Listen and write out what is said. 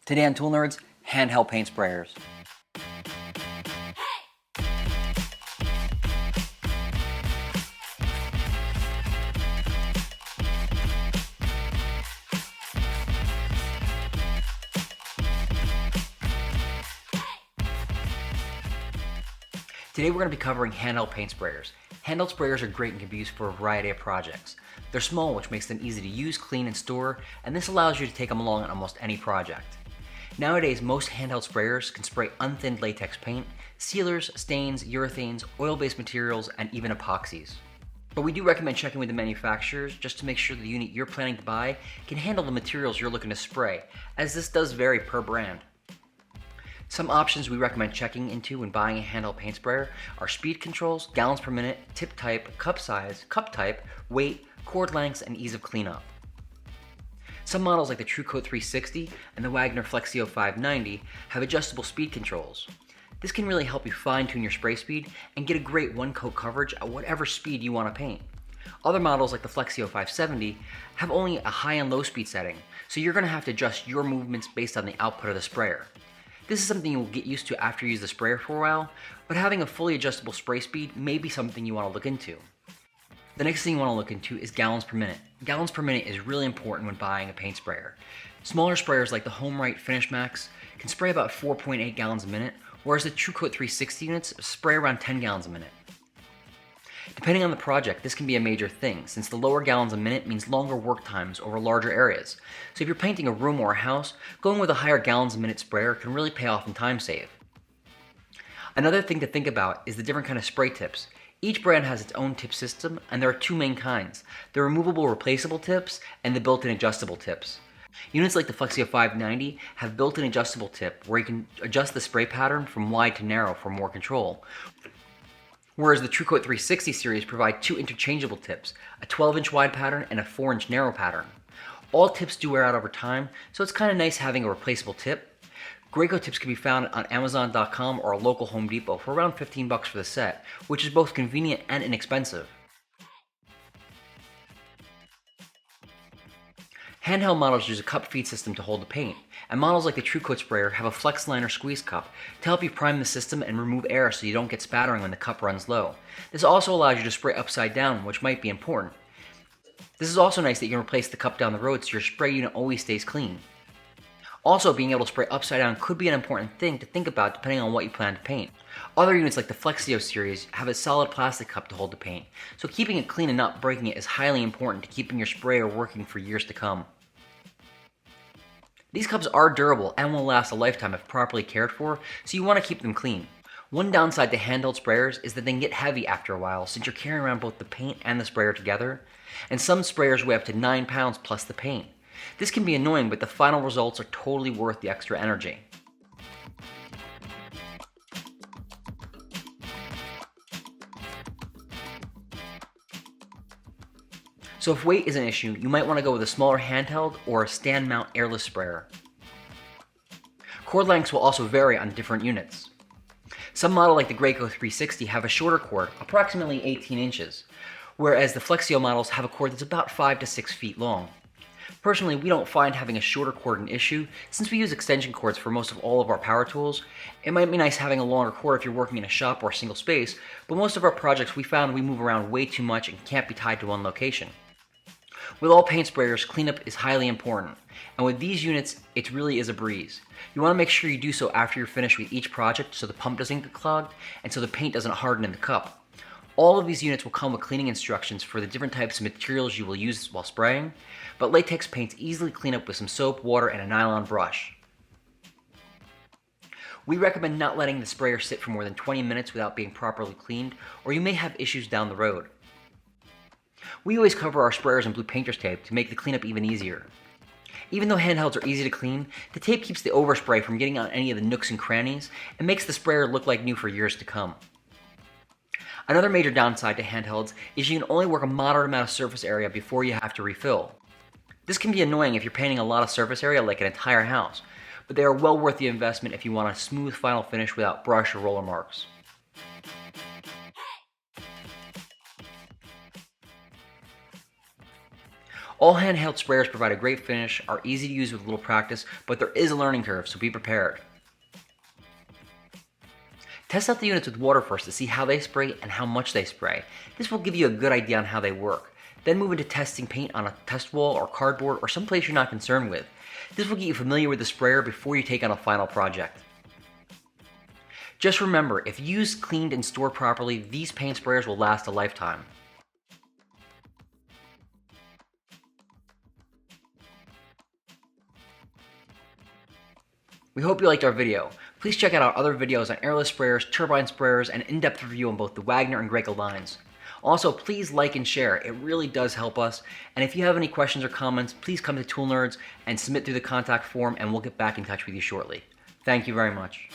Today on Tool Nerds, handheld paint sprayers. Today we're going to be covering handheld paint sprayers. Handheld sprayers are great and can be used for a variety of projects. They're small, which makes them easy to use, clean, and store, and this allows you to take them along on almost any project. Nowadays, most handheld sprayers can spray unthinned latex paint, sealers, stains, urethanes, oil-based materials, and even epoxies. But we do recommend checking with the manufacturers just to make sure the unit you're planning to buy can handle the materials you're looking to spray, as this does vary per brand. Some options we recommend checking into when buying a handheld paint sprayer are speed controls, gallons per minute, tip type, cup size, cup type, weight, cord lengths, and ease of cleanup. Some models like the TrueCoat 360 and the Wagner Flexio 590 have adjustable speed controls. This can really help you fine-tune your spray speed and get a great one-coat coverage at whatever speed you want to paint. Other models like the Flexio 570 have only a high and low speed setting, so you're going to have to adjust your movements based on the output of the sprayer. This is something you'll get used to after you use the sprayer for a while, but having a fully adjustable spray speed may be something you want to look into. The next thing you want to look into is gallons per minute. Gallons per minute is really important when buying a paint sprayer. Smaller sprayers like the HomeRite Finish Max can spray about 4.8 gallons a minute, whereas the TrueCoat 360 units spray around 10 gallons a minute. Depending on the project, this can be a major thing, since the lower gallons a minute means longer work times over larger areas. So if you're painting a room or a house, going with a higher gallons a minute sprayer can really pay off in time save. Another thing to think about is the different kind of spray tips. Each brand has its own tip system, and there are two main kinds: the removable replaceable tips and the built-in adjustable tips. Units like the Flexio 590 have built-in adjustable tip where you can adjust the spray pattern from wide to narrow for more control. Whereas the TrueCoat 360 series provide two interchangeable tips, a 12-inch wide pattern and a 4-inch narrow pattern. All tips do wear out over time, so it's kind of nice having a replaceable tip. Graco tips can be found on Amazon.com or a local Home Depot for around $15 for the set, which is both convenient and inexpensive. Handheld models use a cup feed system to hold the paint, and models like the TrueCoat sprayer have a flex liner squeeze cup to help you prime the system and remove air so you don't get spattering when the cup runs low. This also allows you to spray upside down, which might be important. This is also nice that you can replace the cup down the road so your spray unit always stays clean. Also, being able to spray upside down could be an important thing to think about depending on what you plan to paint. Other units like the Flexio series have a solid plastic cup to hold the paint, so keeping it clean and not breaking it is highly important to keeping your sprayer working for years to come. These cups are durable and will last a lifetime if properly cared for, so you want to keep them clean. One downside to handheld sprayers is that they can get heavy after a while since you're carrying around both the paint and the sprayer together, and some sprayers weigh up to 9 pounds plus the paint. This can be annoying, but the final results are totally worth the extra energy. So if weight is an issue, you might want to go with a smaller handheld or a stand mount airless sprayer. Cord lengths will also vary on different units. Some models like the Graco 360 have a shorter cord, approximately 18 inches, whereas the Flexio models have a cord that's about 5 to 6 feet long. Personally, we don't find having a shorter cord an issue since we use extension cords for most of all of our power tools. It might be nice having a longer cord if you're working in a shop or a single space, but most of our projects we found we move around way too much and can't be tied to one location. With all paint sprayers, cleanup is highly important, and with these units, it really is a breeze. You want to make sure you do so after you're finished with each project so the pump doesn't get clogged and so the paint doesn't harden in the cup. All of these units will come with cleaning instructions for the different types of materials you will use while spraying, but latex paints easily clean up with some soap, water, and a nylon brush. We recommend not letting the sprayer sit for more than 20 minutes without being properly cleaned, or you may have issues down the road. We always cover our sprayers in blue painter's tape to make the cleanup even easier. Even though handhelds are easy to clean, the tape keeps the overspray from getting on any of the nooks and crannies and makes the sprayer look like new for years to come. Another major downside to handhelds is you can only work a moderate amount of surface area before you have to refill. This can be annoying if you're painting a lot of surface area like an entire house, but they are well worth the investment if you want a smooth final finish without brush or roller marks. All handheld sprayers provide a great finish, are easy to use with little practice, but there is a learning curve, so be prepared. Test out the units with water first to see how they spray and how much they spray. This will give you a good idea on how they work. Then move into testing paint on a test wall or cardboard or someplace you're not concerned with. This will get you familiar with the sprayer before you take on a final project. Just remember, if used, cleaned, and stored properly, these paint sprayers will last a lifetime. We hope you liked our video. Please check out our other videos on airless sprayers, turbine sprayers, and in-depth review on both the Wagner and Graco lines. Also, please like and share. It really does help us. And if you have any questions or comments, please come to Tool Nerds and submit through the contact form, and we'll get back in touch with you shortly. Thank you very much.